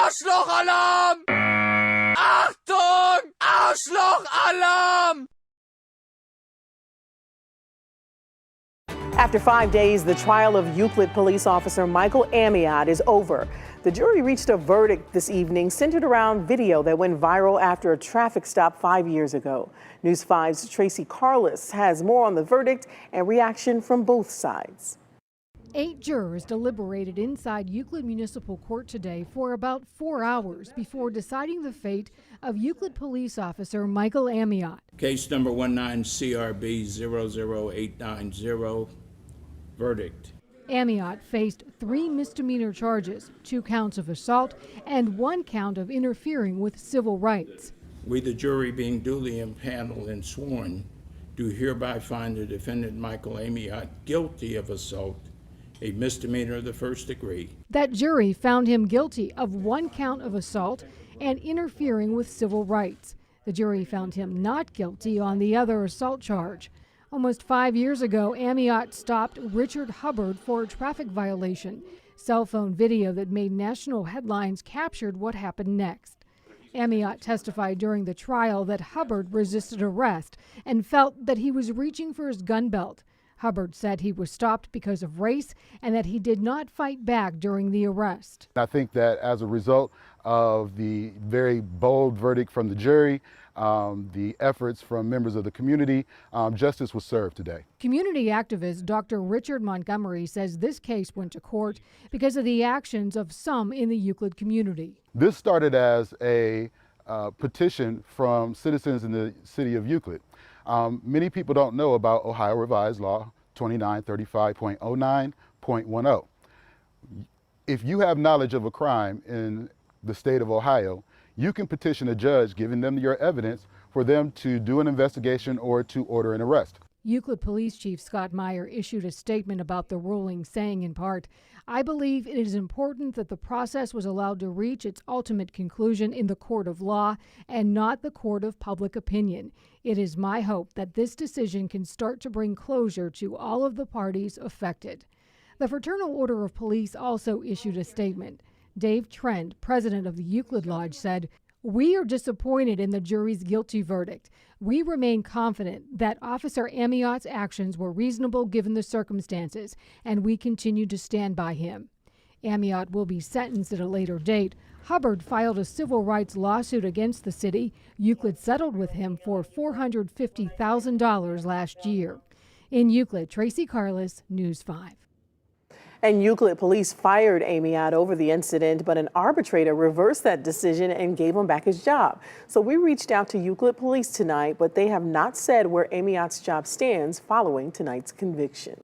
Arschlochalarm! Achtung! Arschlochalarm! After 5 days, the trial of Euclid police officer Michael Amiott is over. The jury reached a verdict this evening centered around video that went viral after a traffic stop 5 years ago. News 5's Tracy Carlis has more on the verdict and reaction from both sides. 8 jurors deliberated inside Euclid Municipal Court today for about 4 hours before deciding the fate of Euclid police officer Michael Amiott. Case number 19-CRB-00890. Verdict. Amiott faced 3 misdemeanor charges, 2 counts of assault and 1 count of interfering with civil rights. We, the jury, being duly impaneled and sworn, do hereby find the defendant Michael Amiott guilty of assault, a misdemeanor of the first degree. That jury found him guilty of 1 count of assault and interfering with civil rights. The jury found him not guilty on the other assault charge. Almost 5 years ago, Amiott stopped Richard Hubbard for a traffic violation. Cell phone video that made national headlines captured what happened next. Amiott testified during the trial that Hubbard resisted arrest and felt that he was reaching for his gun belt. Hubbard said he was stopped because of race and that he did not fight back during the arrest. I think that as a result of the very bold verdict from the jury, the efforts from members of the community, justice was served today. Community activist Dr. Richard Montgomery says this case went to court because of the actions of some in the Euclid community. This started as a petition from citizens in the city of Euclid. Many people don't know about Ohio Revised Law 2935.09.10. If you have knowledge of a crime in the state of Ohio, you can petition a judge giving them your evidence for them to do an investigation or to order an arrest. Euclid Police Chief Scott Meyer issued a statement about the ruling, saying in part, "I believe it is important that the process was allowed to reach its ultimate conclusion in the court of law and not the court of public opinion. It is my hope that this decision can start to bring closure to all of the parties affected." The Fraternal Order of Police also issued a statement. Dave Trent, president of the Euclid Lodge, said, "We are disappointed in the jury's guilty verdict. We remain confident that Officer Amiott's actions were reasonable given the circumstances, and we continue to stand by him." Amiott will be sentenced at a later date. Hubbard filed a civil rights lawsuit against the city. Euclid settled with him for $450,000 last year. In Euclid, Tracy Carlis, News 5. And Euclid police fired Amiott over the incident, but an arbitrator reversed that decision and gave him back his job. So we reached out to Euclid police tonight, but they have not said where Amiott's job stands following tonight's conviction.